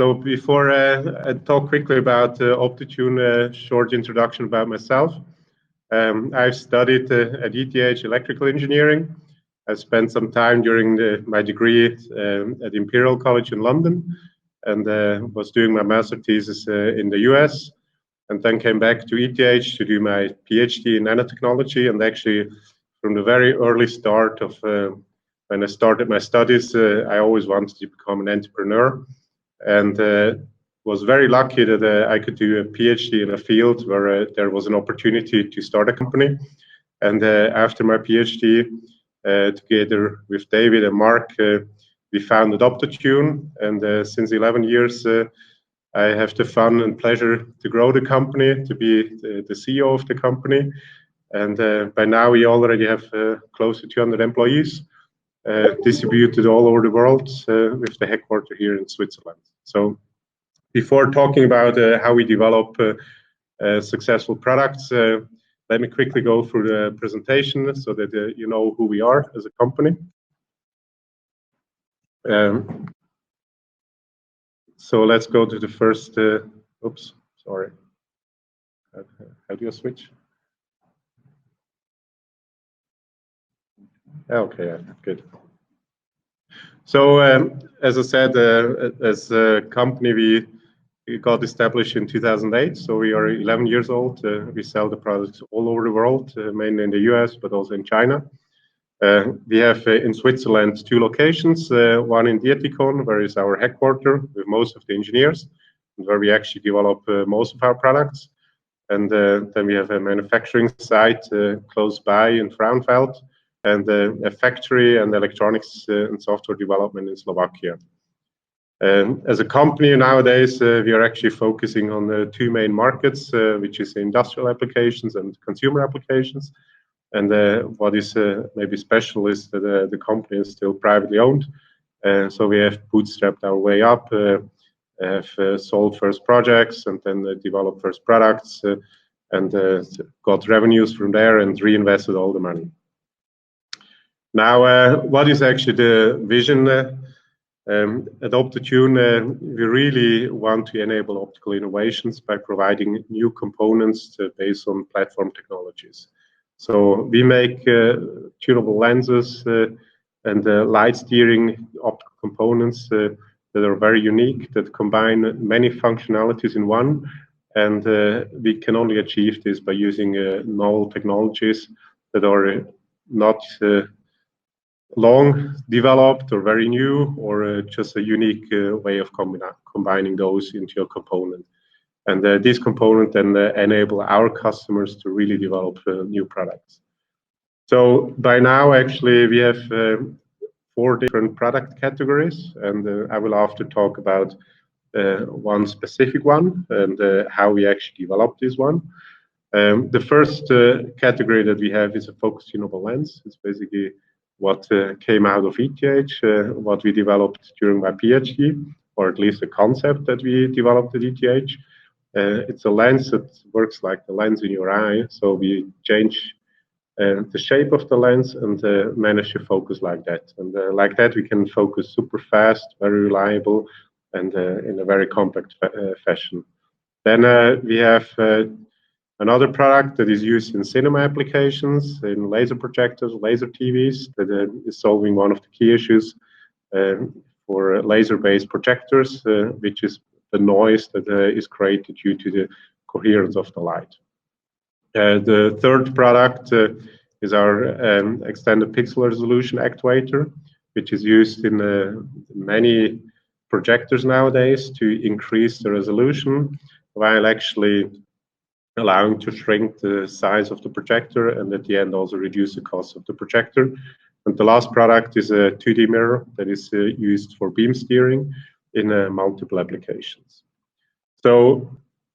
So before I talk quickly about Optitune, a short introduction about myself. I've studied at ETH electrical engineering. I spent some time during my degree at Imperial College in London, and was doing my master thesis in the US, and then came back to ETH to do my PhD in nanotechnology. And actually, from the very early start of when I started my studies, I always wanted to become an entrepreneur, and was very lucky that I could do a PhD in a field where there was an opportunity to start a company. And after my PhD, together with David and Mark, we founded Optitune. And since 11 years, I have the fun and pleasure to grow the company, to be the CEO of the company. And by now, we already have close to 200 employees distributed all over the world, with the headquarters here in Switzerland. So before talking about how we develop successful products, let me quickly go through the presentation so that you know who we are as a company. So let's go to the first, oops, sorry. How do you switch? Okay, good. So as I said, as a company, we got established in 2008. So we are 11 years old. We sell the products all over the world, mainly in the US, but also in China. We have in Switzerland 2 locations, one in Dietikon, where is our headquarters with most of the engineers, and where we actually develop most of our products. And then we have a manufacturing site close by in Frauenfeld, and a factory and electronics and software development in Slovakia. As a company nowadays, we are actually focusing on the 2 main markets, which is industrial applications and consumer applications. And what is maybe special is that the company is still privately owned. So we have bootstrapped our way up, have sold first projects, and then developed first products, and got revenues from there and reinvested all the money. Now, what is actually the vision at Optitune? We really want to enable optical innovations by providing new components based on platform technologies. So we make tunable lenses and light steering optical components that are very unique, that combine many functionalities in one. And we can only achieve this by using novel technologies that are not long developed or very new, or just a unique way of combining those into a component. And this component then enable our customers to really develop new products. So by now, actually, we have 4 different product categories, and I will after talk about one specific one and how we actually developed this one. The first category that we have is a focused tunable lens. It's basically what came out of ETH, what we developed during my PhD, or at least a concept that we developed at ETH. It's a lens that works like the lens in your eye. So we change the shape of the lens and manage to focus like that. And like that, we can focus super fast, very reliable, and in a very compact fashion. Then we have another product that is used in cinema applications, in laser projectors, laser TVs, that is solving one of the key issues for laser-based projectors, which is the noise that is created due to the coherence of the light. The third product is our extended pixel resolution actuator, which is used in many projectors nowadays to increase the resolution while actually allowing to shrink the size of the projector, and at the end also reduce the cost of the projector. And the last product is a 2D mirror that is used for beam steering in multiple applications. So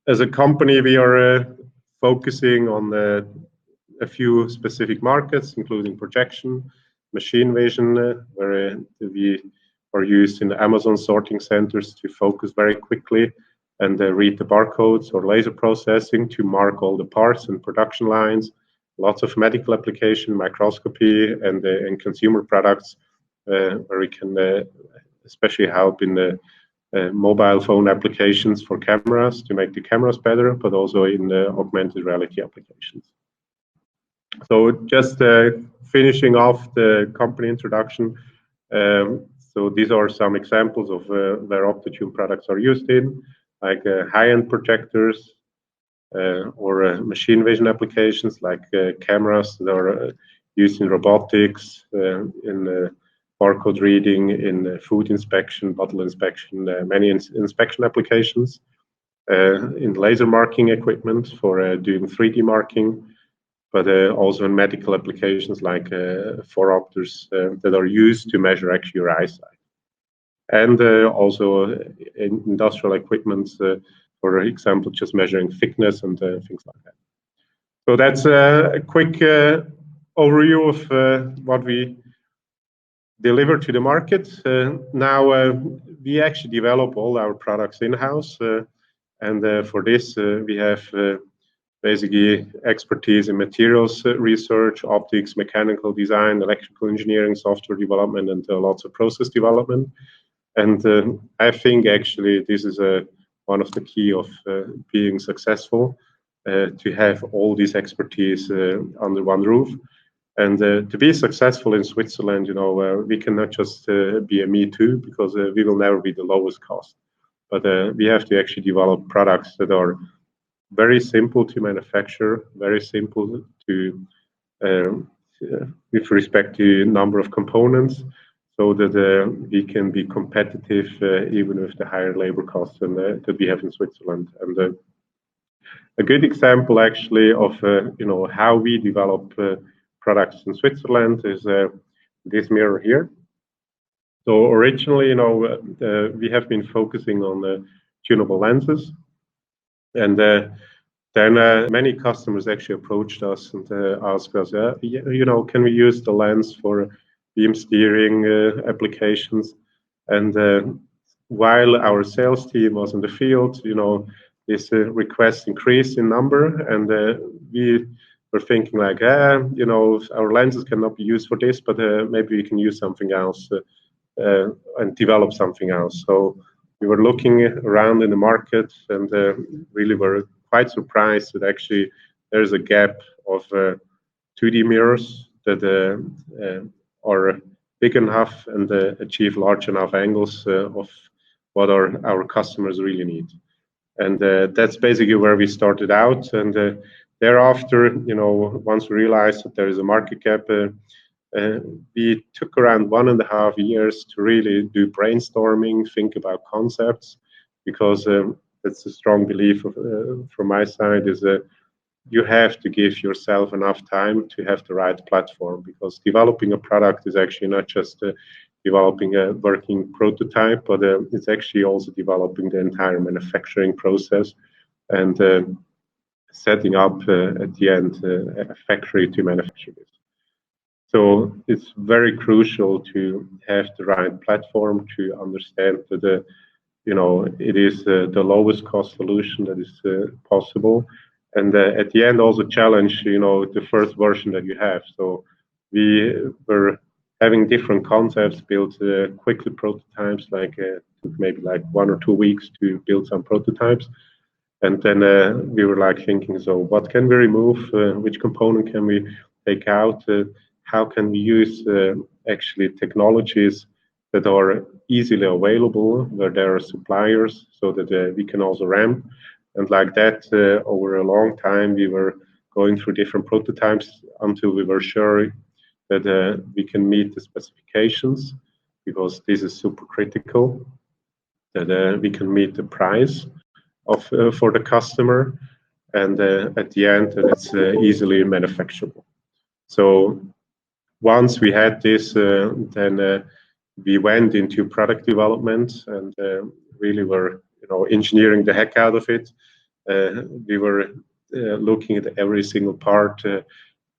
as a company, we are focusing on a few specific markets, including projection, machine vision, where we are used in the Amazon sorting centers to focus very quickly and read the barcodes, or laser processing to mark all the parts and production lines. Lots of medical application, microscopy, and consumer products, where we can especially help in the mobile phone applications for cameras to make the cameras better, but also in augmented reality applications. So just finishing off the company introduction. So these are some examples of where Optotune products are used in, like high-end projectors or machine vision applications, like cameras that are used in robotics, in barcode reading, in food inspection, bottle inspection, many inspection applications, in laser marking equipment for doing 3D marking, but also in medical applications like phoropters that are used to measure actually your eyesight. And also in industrial equipment, for example, just measuring thickness and things like that. So that's a quick overview of what we deliver to the market. Now we actually develop all our products in-house, and for this we have basically expertise in materials research, optics, mechanical design, electrical engineering, software development, and lots of process development. And I think actually this is one of the key of being successful, to have all this expertise under one roof. And to be successful in Switzerland, we cannot just be a me too, because we will never be the lowest cost. But we have to actually develop products that are very simple to manufacture, very simple to with respect to number of components, so that we can be competitive even with the higher labor costs that we have in Switzerland. And a good example actually of how we develop products in Switzerland is this mirror here. So originally, we have been focusing on tunable lenses, and then many customers actually approached us and asked us, can we use the lens for beam steering applications? And while our sales team was in the field, this request increased in number, and we were thinking like, our lenses cannot be used for this, but maybe we can use something else and develop something else. So we were looking around in the market, and really were quite surprised that actually there's a gap of 2D mirrors that are big enough and achieve large enough angles of what our customers really need. And that's basically where we started out. And thereafter, once we realized that there is a market gap, we took around 1.5 years to really do brainstorming, think about concepts, because that's a strong belief from my side, is that you have to give yourself enough time to have the right platform, because developing a product is actually not just developing a working prototype, but it's actually also developing the entire manufacturing process and setting up at the end a factory to manufacture this. So it's very crucial to have the right platform, to understand that it is the lowest cost solution that is possible, and at the end also challenge the first version that you have. So we were having different concepts, built quickly prototypes, like maybe like 1 or 2 weeks to build some prototypes. And then we were like thinking, so what can we remove? Which component can we take out? How can we use actually technologies that are easily available, where there are suppliers, so that we can also ramp? And like that, over a long time, we were going through different prototypes until we were sure that we can meet the specifications, because this is super critical, that we can meet the price for the customer, and at the end, that it's easily manufacturable. So once we had this, then we went into product development and really were engineering the heck out of it. We were looking at every single part,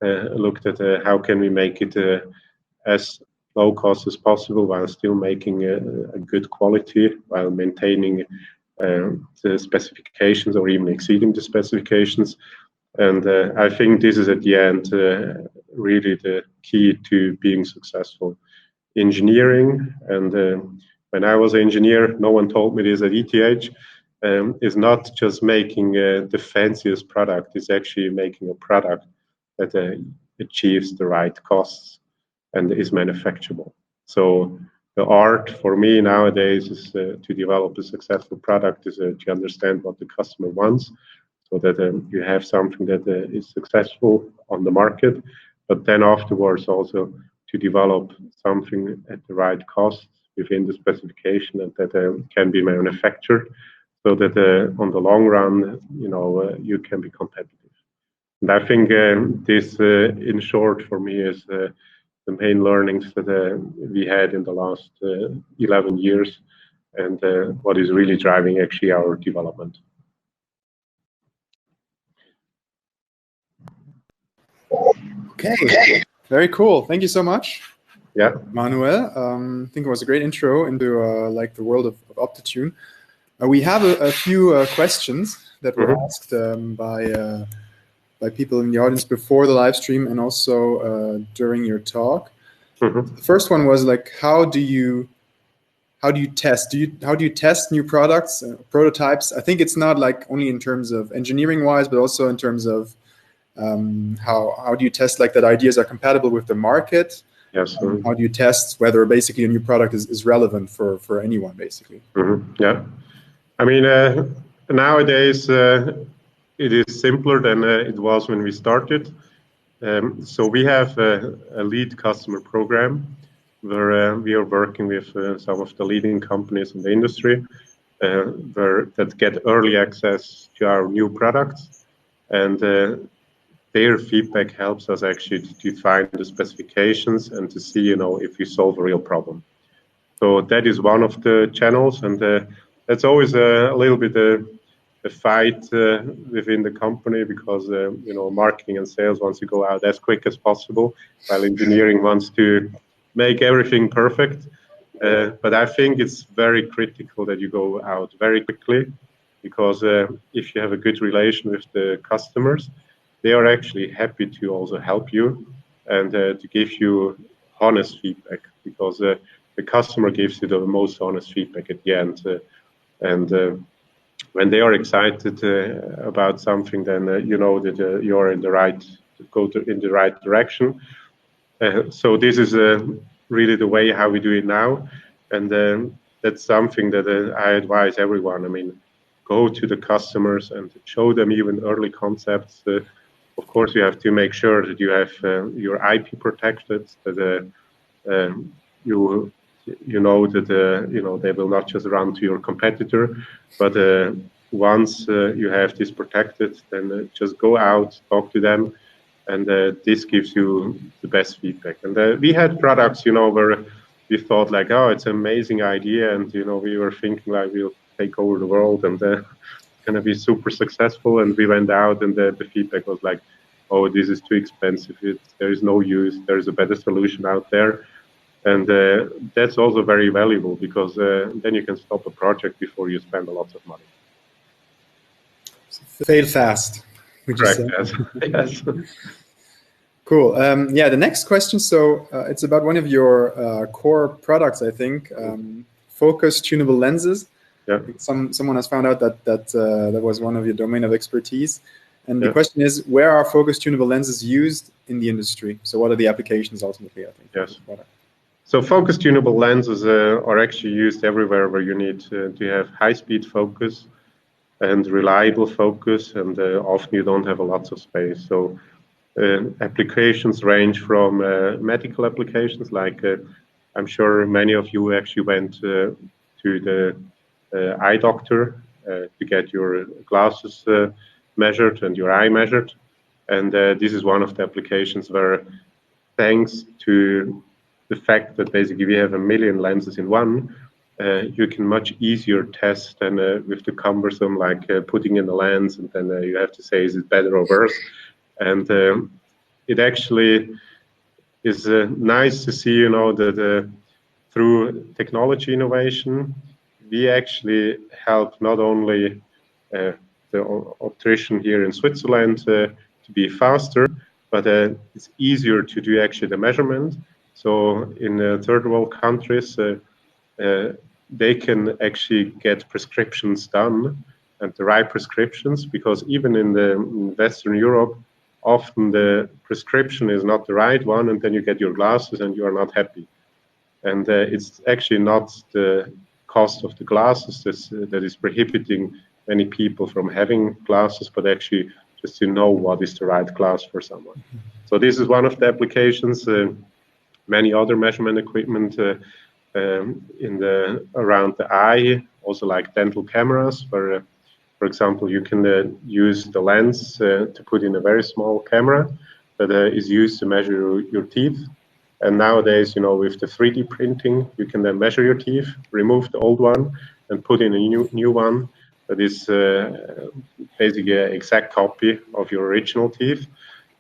looked at how can we make it as low cost as possible while still making a good quality, while maintaining the specifications or even exceeding the specifications. And I think this is at the end really the key to being successful. Engineering and when I was an engineer, no one told me this at ETH, is not just making the fanciest product, it's actually making a product that achieves the right costs and is manufacturable. So the art for me nowadays is to develop a successful product, is to understand what the customer wants, so that you have something that is successful on the market, but then afterwards also to develop something at the right cost within the specification, and that can be manufactured, so that on the long run, you can be competitive. And I think this, in short, for me, is the main learnings that we had in the last 11 years, and what is really driving actually our development. Okay, very cool. Thank you so much. Yeah, Manuel. I think it was a great intro into like the world of Optitune. We have a few questions that were asked by people in the audience before the live stream and also during your talk. The first one was like, how do you test? How do you test new products, prototypes? I think it's not like only in terms of engineering wise, but also in terms of how do you test like that ideas are compatible with the market? Yes. How do you test whether basically a new product is relevant for anyone, basically? Yeah. I mean, nowadays it is simpler than it was when we started. So we have a lead customer program where we are working with some of the leading companies in the industry that get early access to our new products, and their feedback helps us actually to define the specifications and to see, if we solve a real problem. So that is one of the channels, and that's always a little bit a fight within the company, because marketing and sales wants to go out as quick as possible, while engineering wants to make everything perfect. But I think it's very critical that you go out very quickly, because if you have a good relation with the customers, they are actually happy to also help you and to give you honest feedback, because the customer gives you the most honest feedback at the end. And when they are excited about something, then you know that you're in the right direction. So this is really the way how we do it now, and that's something that I advise everyone. I mean, go to the customers and show them even early concepts. Of course, you have to make sure that you have your IP protected, that you know that they will not just run to your competitor. But once you have this protected, then just go out, talk to them, and this gives you the best feedback. And we had products, where we thought like, oh, it's an amazing idea, and we were thinking like we'll take over the world and going to be super successful. And we went out, and the feedback was like, oh, this is too expensive. There is no use. There is a better solution out there. And that's also very valuable, because then you can stop a project before you spend a lot of money. Fail fast. Correct. Yes. Cool. Yeah, the next question. So it's about one of your core products, I think, focused tunable lenses. Yeah. Someone has found out that was one of your domain of expertise. And the question is, where are focused tunable lenses used in the industry? So what are the applications ultimately, I think? Yes. So focused tunable lenses are actually used everywhere where you need to have high-speed focus and reliable focus, and often you don't have a lot of space. So applications range from medical applications, like I'm sure many of you actually went to the eye doctor to get your glasses measured and your eye measured. And this is one of the applications where, thanks to the fact that basically we have 1 million lenses in one, you can much easier test than with the cumbersome, like putting in the lens and then you have to say, is it better or worse? And it actually is nice to see, that through technology innovation, we actually help not only the optician here in Switzerland to be faster, but it's easier to do actually the measurement. So in third world countries, they can actually get prescriptions done, and the right prescriptions, because even in Western Europe, often the prescription is not the right one, and then you get your glasses and you are not happy. And it's actually not the cost of the glasses that is prohibiting many people from having glasses, but actually just to know what is the right glass for someone. So this is one of the applications. Many other measurement equipment around the eye, also like dental cameras, where, for example, you can use the lens to put in a very small camera that is used to measure your teeth. And nowadays, with the 3D printing, you can then measure your teeth, remove the old one, and put in a new one that is basically an exact copy of your original teeth,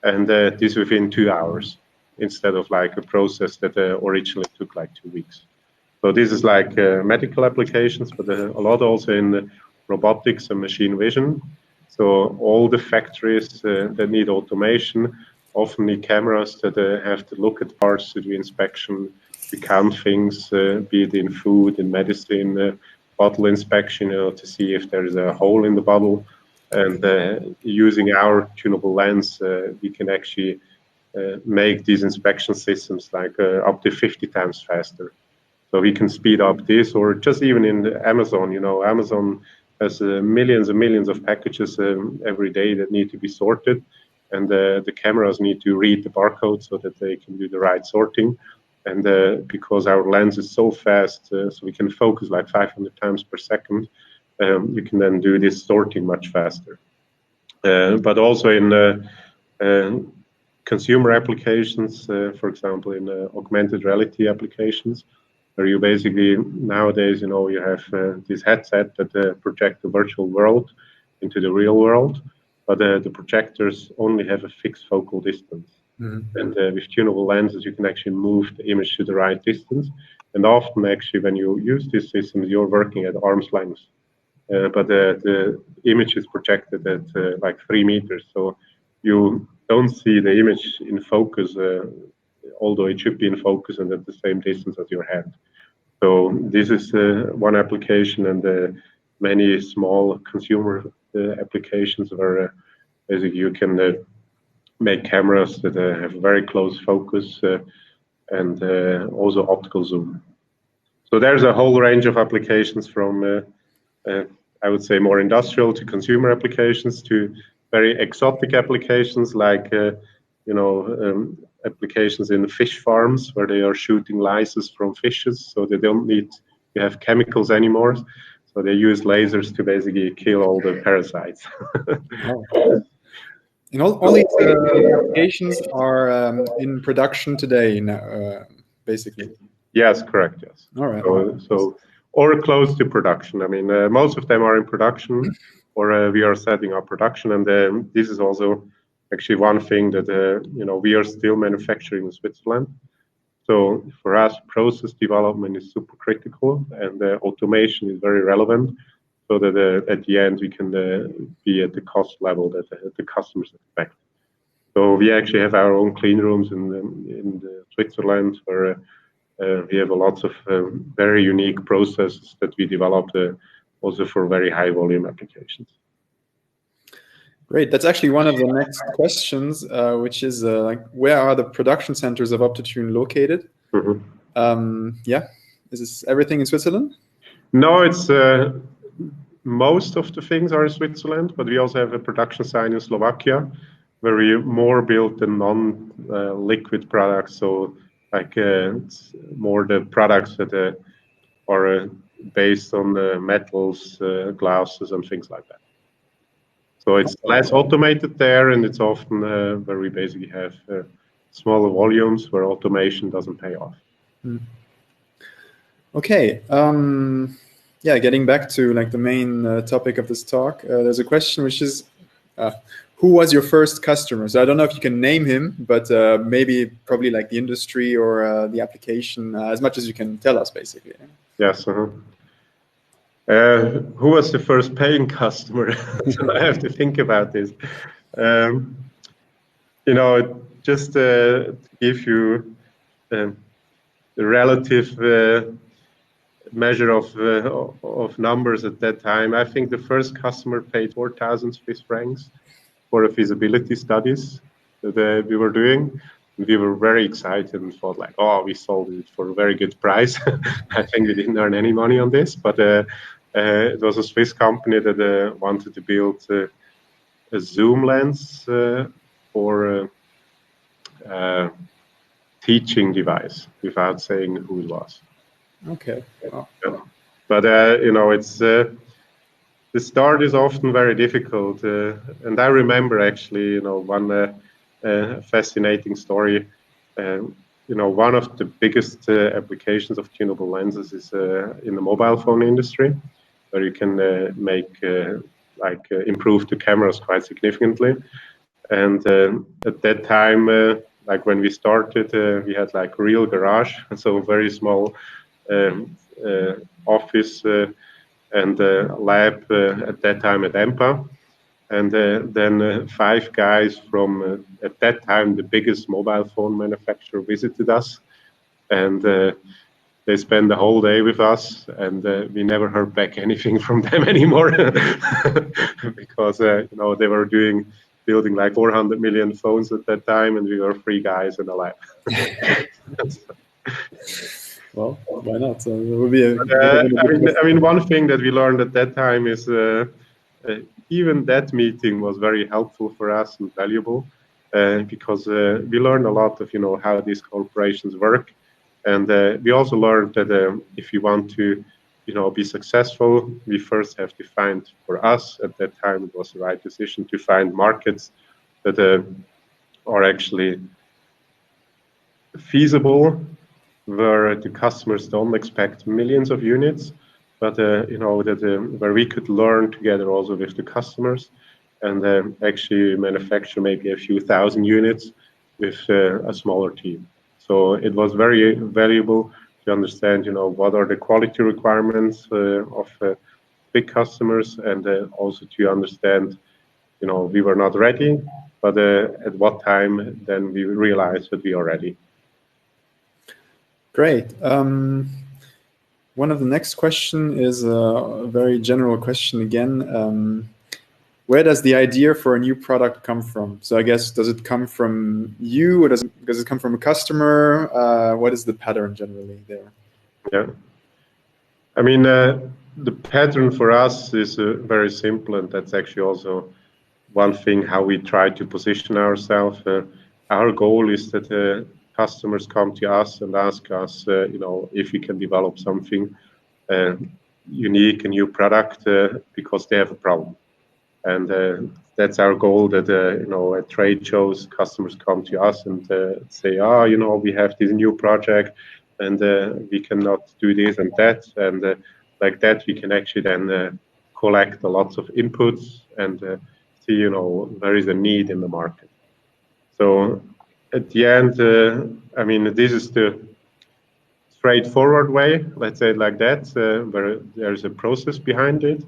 and this within 2 hours, instead of like a process that originally took like 2 weeks. So this is like medical applications, but a lot also in robotics and machine vision. So all the factories that need automation often need cameras that have to look at parts to do inspection, to count things, be it in food, in medicine, bottle inspection, to see if there is a hole in the bottle. And using our tunable lens, we can actually make these inspection systems like up to 50 times faster. So we can speed up this, or just even in Amazon, Amazon has millions and millions of packages every day that need to be sorted. And the cameras need to read the barcode so that they can do the right sorting. And because our lens is so fast, so we can focus like 500 times per second, you can then do this sorting much faster. But also in consumer applications, for example, in augmented reality applications, where you basically nowadays, you have this headset that project the virtual world into the real world, but the projectors only have a fixed focal distance. Mm-hmm. And with tunable lenses, you can actually move the image to the right distance. And often, actually, when you use these systems, you're working at arm's length. But the image is projected at like 3 meters. So you don't see the image in focus, although it should be in focus and at the same distance as your hand. So this is one application, and many small consumer applications where basically you can make cameras that have very close focus and also optical zoom. So there's a whole range of applications from, I would say, more industrial to consumer applications to very exotic applications like, applications in fish farms where they are shooting lyses from fishes, so they don't need to have chemicals anymore. So they use lasers to basically kill all the parasites. Oh. And all these applications are in production today, basically. Yes, correct. Yes. All right. So or close to production. I mean, most of them are in production, or we are setting up production, and this is also actually one thing that we are still manufacturing in Switzerland. So for us, process development is super critical, and automation is very relevant, so that at the end we can be at the cost level that the customers expect. So we actually have our own clean rooms in Switzerland where we have lots of very unique processes that we developed also for very high volume applications. Great. That's actually one of the next questions, which is like, where are the production centers of Optotune located? Mm-hmm. Is this everything in Switzerland? No, it's most of the things are in Switzerland, but we also have a production site in Slovakia where we more build the non-liquid products. So like it's more the products that are based on metals, glasses, and things like that. So it's less automated there, and it's often where we basically have smaller volumes where automation doesn't pay off. Okay. Getting back to like the main topic of this talk, there's a question which is, who was your first customer? So I don't know if you can name him, but probably like the industry or the application, as much as you can tell us, basically. Yes. Who was the first paying customer? So I have to think about this. Just to give you the relative measure of numbers at that time. I think the first customer paid 4,000 Swiss francs for a feasibility studies that we were doing. We were very excited and thought like, oh, we sold it for a very good price. I think we didn't earn any money on this, but it was a Swiss company that wanted to build a zoom lens for teaching device without saying who it was. Okay. Wow. Yeah. But it's the start is often very difficult, and I remember actually, one fascinating story. One of the biggest applications of tunable lenses is in the mobile phone industry, where you can improve the cameras quite significantly. And at that time, like when we started, we had like a real garage, so a very small office and lab at that time at EMPA. And then 5 guys from, at that time, the biggest mobile phone manufacturer visited us. And they spent the whole day with us, and we never heard back anything from them anymore because they were building like 400 million phones at that time, and we were 3 guys in the lab. Well, why not? So it would be I mean, one thing that we learned at that time is even that meeting was very helpful for us and valuable because we learned a lot of how these corporations work. And we also learned that if you want to, be successful, we first have to find, for us at that time, it was the right decision to find markets that are actually feasible, where the customers don't expect millions of units, but where we could learn together also with the customers and actually manufacture maybe a few thousand units with a smaller team. So it was very valuable to understand, what are the quality requirements of big customers, and also to understand, we were not ready, but at what time then we realized that we are ready. Great. One of the next question is a very general question again. Where does the idea for a new product come from? So I guess, does it come from you, or does it come from a customer? What is the pattern generally there? Yeah. I mean, the pattern for us is very simple, and that's actually also one thing how we try to position ourselves. Our goal is that customers come to us and ask us, if we can develop something unique, a new product, because they have a problem. And that's our goal, that, at trade shows, customers come to us and say, we have this new project and we cannot do this and that. And like that, we can actually then collect a lot of inputs and see, there is a need in the market. So at the end, I mean, this is the straightforward way, let's say it like that, where there's a process behind it.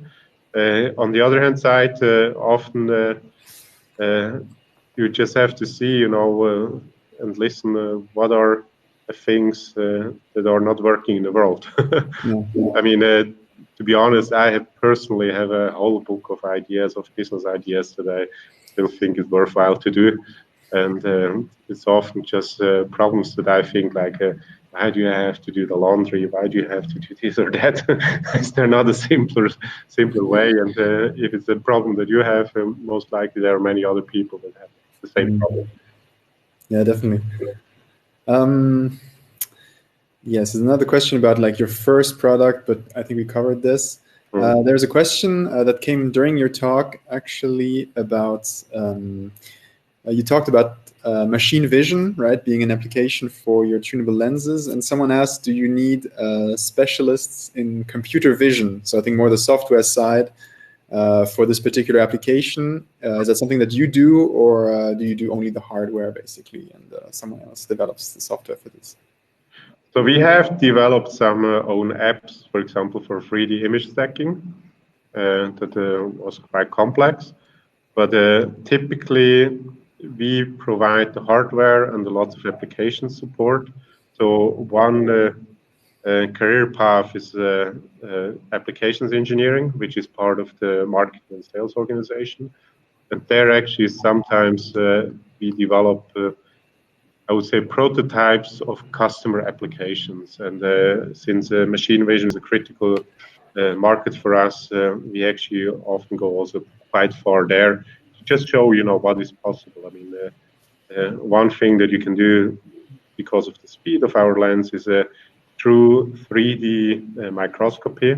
On the other hand side, often you just have to see, and listen, what are the things that are not working in the world. Yeah. I mean, to be honest, I personally have a whole book of ideas, of business ideas that I still think is worthwhile to do. And it's often just problems that I think like, why do you have to do the laundry? Why do you have to do this or that? Is there not a simpler way? And if it's a problem that you have, most likely there are many other people that have the same problem. Yeah, definitely. Yes, there's another question about like your first product, but I think we covered this. There's a question that came during your talk, actually, about you talked about machine vision, right, being an application for your tunable lenses. And someone asked, do you need specialists in computer vision? So I think more the software side for this particular application. Is that something that you do, or do you do only the hardware, basically, and someone else develops the software for this? So we have developed some own apps, for example, for 3D image stacking. That was quite complex. But typically, we provide the hardware and a lot of application support. So one career path is applications engineering, which is part of the marketing and sales organization. And there actually sometimes we develop, I would say, prototypes of customer applications. And since machine vision is a critical market for us, we actually often go also quite far there to just show, what is possible. I mean, one thing that you can do because of the speed of our lens is a true 3D microscopy,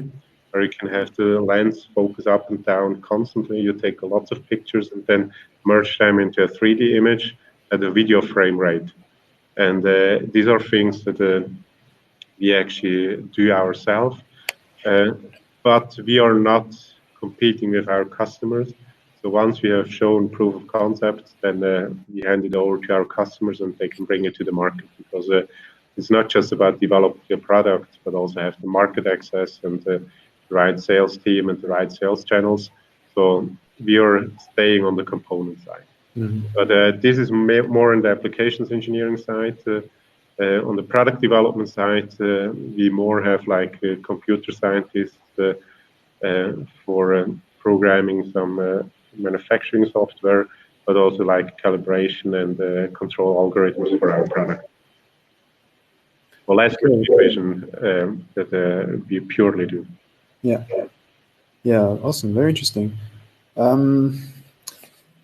where you can have the lens focus up and down constantly. You take lots of pictures and then merge them into a 3D image at a video frame rate. And these are things that we actually do ourselves. But we are not competing with our customers. So once we have shown proof of concept, then we hand it over to our customers and they can bring it to the market, because it's not just about developing a product, but also have the market access and the right sales team and the right sales channels. So we are staying on the component side. Mm-hmm. But this is more on the applications engineering side. On the product development side, we more have like computer scientists for programming some manufacturing software, but also like calibration and control algorithms for our product. Well, less computer vision that we purely do. Yeah. Yeah, awesome. Very interesting.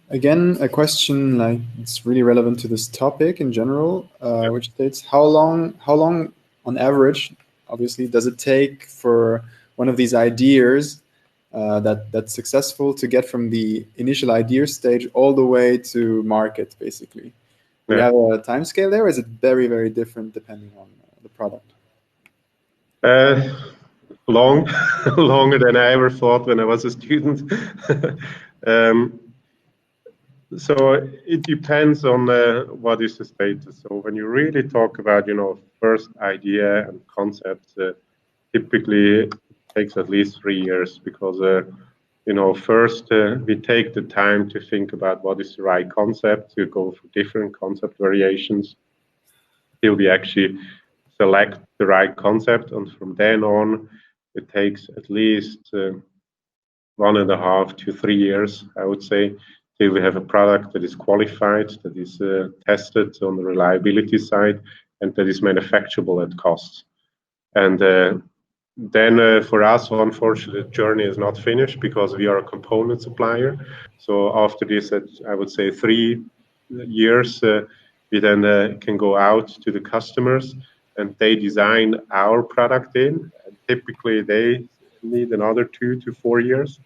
Again, a question like it's really relevant to this topic in general, which states how long on average, obviously, does it take for one of these ideas that's successful to get from the initial idea stage all the way to market, basically? Do you have a time scale there, or is it very, very different depending on the product? Longer than I ever thought when I was a student. So it depends on what is the status. So when you really talk about, first idea and concept, typically it takes at least 3 years, because, first we take the time to think about what is the right concept, to go for different concept variations till we actually select the right concept. And from then on, it takes at least 1.5 to 3 years, I would say, till we have a product that is qualified, that is tested on the reliability side, and that is manufacturable at cost. And then for us, unfortunately, the journey is not finished, because we are a component supplier. So after this, I would say 3 years, we then can go out to the customers and they design our product in. And typically, they need another 2 to 4 years.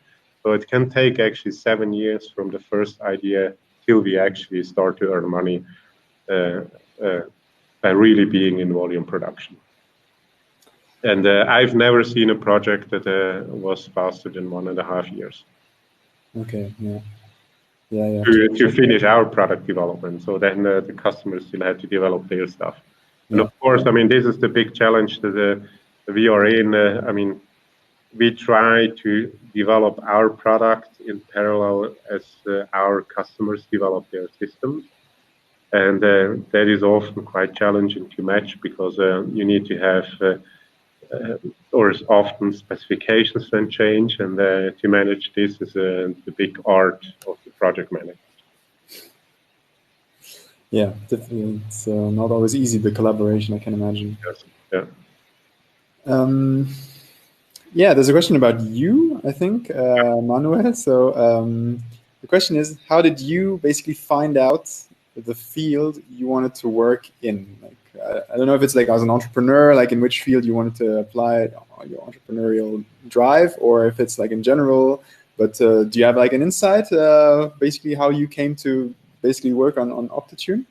So it can take actually 7 years from the first idea till we actually start to earn money by really being in volume production. And I've never seen a project that was faster than 1.5 years. Okay, yeah. To finish our product development. So then the customers still had to develop their stuff. And of course, I mean, this is the big challenge that we are in. We try to develop our product in parallel as our customers develop their systems. And that is often quite challenging to match, because you need to have, or often specifications then change. And to manage this is the big art of the project management. Yeah, definitely. It's not always easy, the collaboration, I can imagine. Yes. Yeah. Yeah, there's a question about you, I think, Manuel. So the question is, how did you basically find out the field you wanted to work in? Like, I don't know if it's like as an entrepreneur, like in which field you wanted to apply your entrepreneurial drive, or if it's like in general. But do you have like an insight, basically how you came to basically work on Optitune?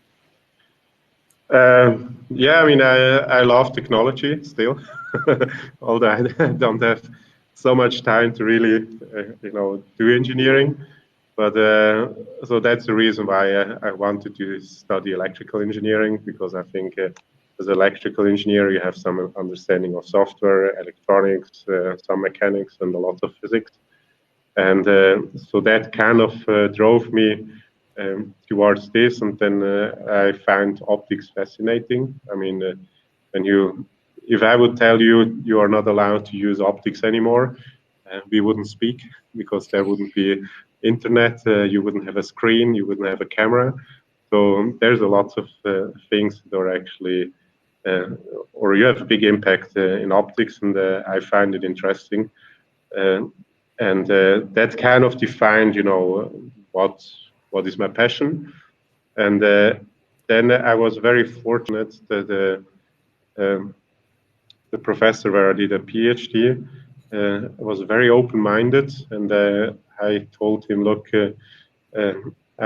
Yeah, I mean, I love technology still, although I don't have so much time to really, do engineering. But so that's the reason why I wanted to study electrical engineering, because I think as an electrical engineer, you have some understanding of software, electronics, some mechanics, and a lot of physics. And so that kind of drove me towards this, and then I find optics fascinating. I mean, when you if I would tell you you are not allowed to use optics anymore, we wouldn't speak, because there wouldn't be internet, you wouldn't have a screen, you wouldn't have a camera. So there's a lot of things that are actually, or you have a big impact in optics, and I find it interesting. And that kind of defined, what is my passion. And then I was very fortunate that the professor where I did a PhD was very open-minded, and I told him, look,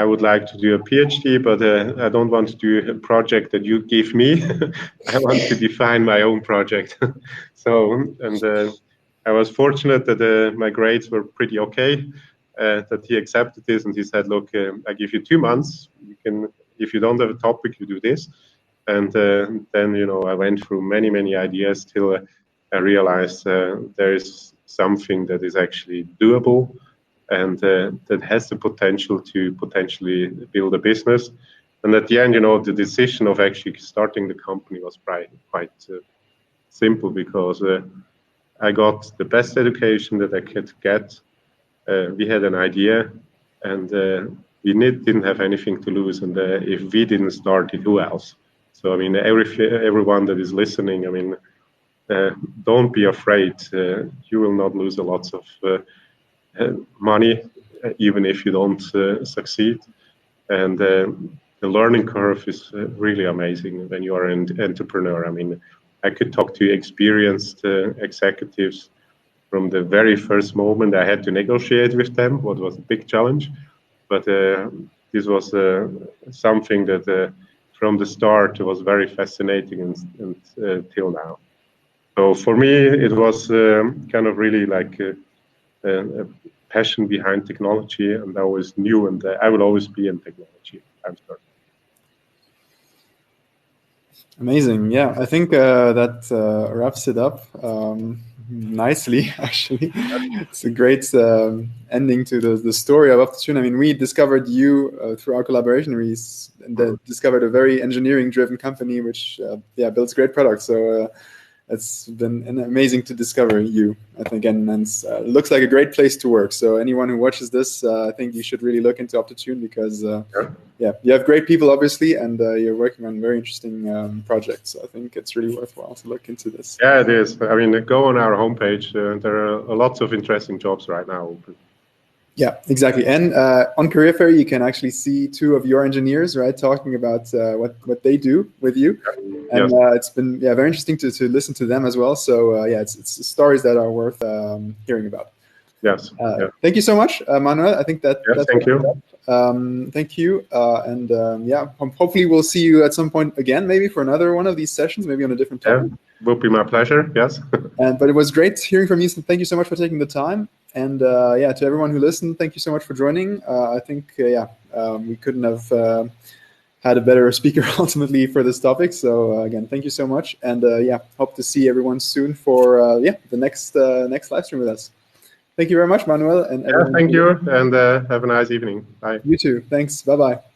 I would like to do a PhD, but I don't want to do a project that you give me. I want to define my own project. I was fortunate that my grades were pretty okay, that he accepted this, and he said, look, I give you 2 months. You can, if you don't have a topic, you do this. And then, I went through many, many ideas till I realized there is something that is actually doable, and that has the potential to potentially build a business. And at the end, the decision of actually starting the company was quite simple, because I got the best education that I could get. We had an idea, and we didn't have anything to lose. And if we didn't start it, who else? So, everyone that is listening, don't be afraid. You will not lose a lot of money, even if you don't succeed. And the learning curve is really amazing when you are an entrepreneur. I could talk to experienced executives from the very first moment. I had to negotiate with them, what was a big challenge. But this was something that from the start was very fascinating and till now. So for me, it was kind of really like a passion behind technology, and I always knew, and I will always be in technology. I'm sorry. Amazing. Yeah, I think that wraps it up nicely, actually. It's a great ending to the story of Optune. We discovered you through our collaboration. We discovered a very engineering-driven company which builds great products. So it's been amazing to discover you, I think, and it looks like a great place to work. So anyone who watches this, I think you should really look into Optune, because you have great people, obviously, and you're working on very interesting projects. So I think it's really worthwhile to look into this. Yeah, it is. Go on our homepage. There are lots of interesting jobs right now open. Yeah, exactly. And on CareerFairy, you can actually see 2 of your engineers, right, talking about what they do with you. And it's been very interesting to listen to them as well. So it's stories that are worth hearing about. Yes. Thank you so much, Manuel. I think that's thank you. Thank you. Hopefully we'll see you at some point again, maybe for another one of these sessions, maybe on a different topic. Yeah, will be my pleasure. Yes. But it was great hearing from you. So thank you so much for taking the time. And to everyone who listened, thank you so much for joining. I think we couldn't have had a better speaker ultimately for this topic. So again, thank you so much. And hope to see everyone soon for the next live stream with us. Thank you very much, Manuel. And thank you, and have a nice evening. Bye. You too. Thanks. Bye-bye.